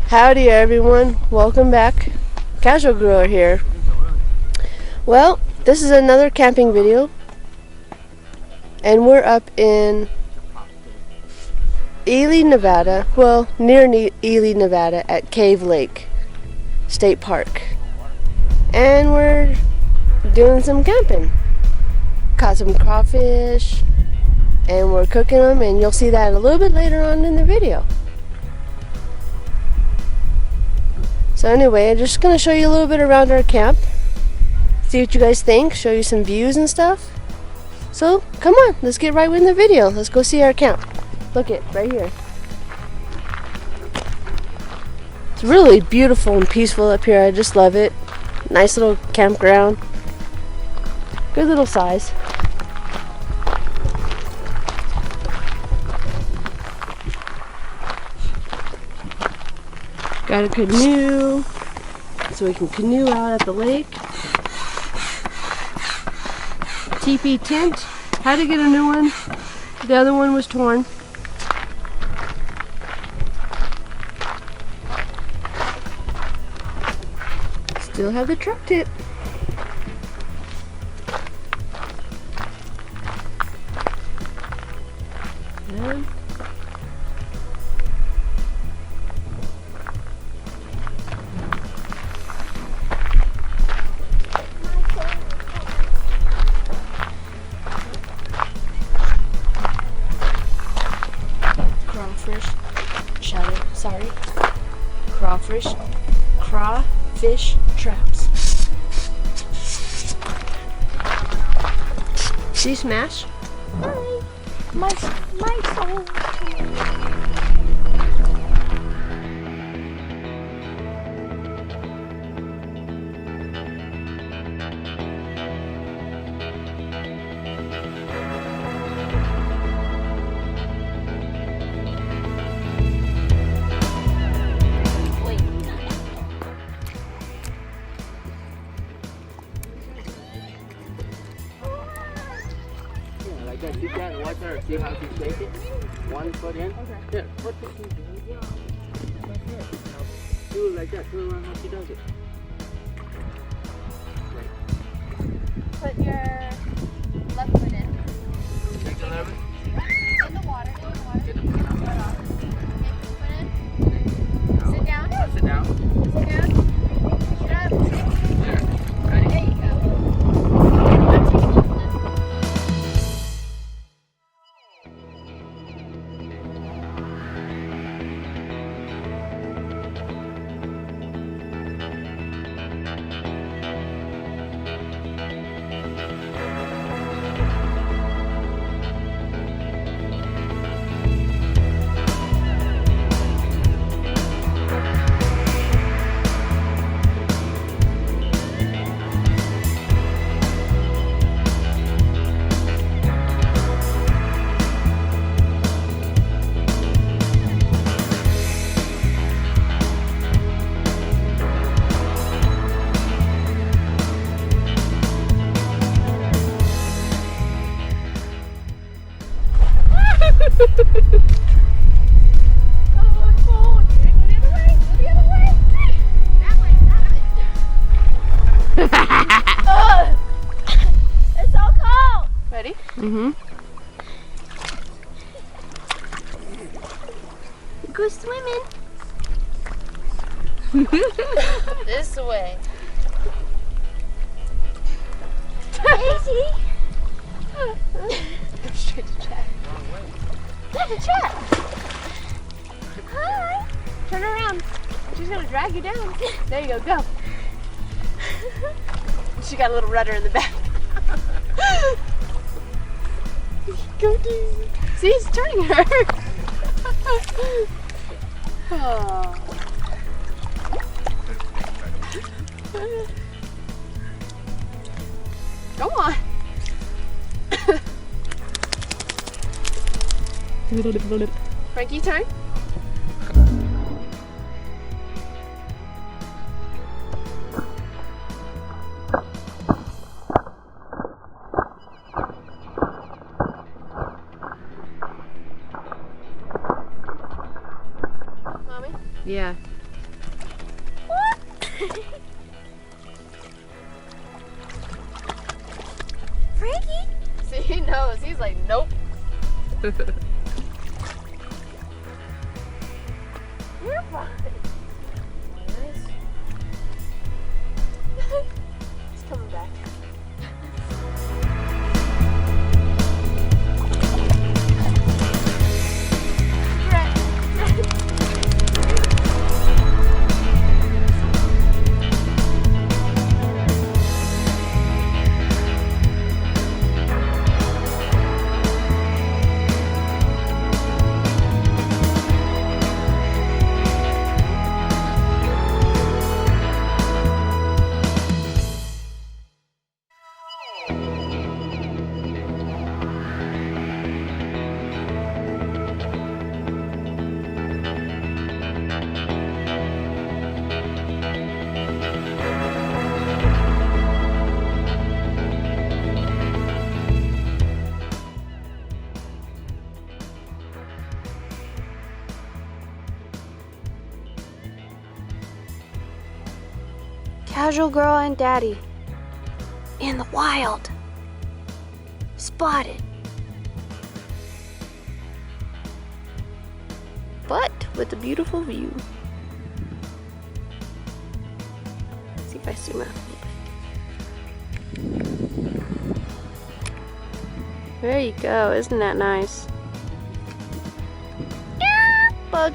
Howdy everyone, welcome back. Casual Grower here. Well, this is another camping video, and we're up in Ely, Nevada. Well, near Ely, Nevada at Cave Lake State Park. And we're doing some camping. Caught some crawfish, and we're cooking them, and you'll see that a little bit later on in the video. So anyway, I'm just going to show you a little bit around our camp. See what you guys think, show you some views and stuff. So, come on, let's get right in the video. Let's go see our camp. Look it, right here. It's really beautiful and peaceful up here. I just love it. Nice little campground. Good little size. Got a canoe, so we can canoe out at the lake. Teepee tent. Had to get a new one. The other one was torn. Still have the truck tent. And crawfish traps. See Smash? Hi. My soul. Sit down and watch her. See how she shake it? One foot in. Okay. Yeah, put it in. Do it like that. Do it around how she does it. Put your left foot in. Take the lever. In the water. Get the foot off. Okay, foot in. Sit down. Sit down. Sit down. Push it up. There. Ready? There you go. It's so cold. Ready? Mm-hmm. Go swimming. This way. Daisy. Straight to chat. That's a chat. Hi. Turn around. She's gonna drag you down. There you go, go. She got a little rudder in the back. Go, Daisy. See, it's turning her. Oh. Go on. Frankie, turn. Mommy? Yeah. Frankie? See, he knows. He's like, nope. You're fine. He's coming back. Casual girl and daddy. In the wild. Spotted. But with a beautiful view. Let's see if I zoom out. There you go. Isn't that nice? Yeah, bug.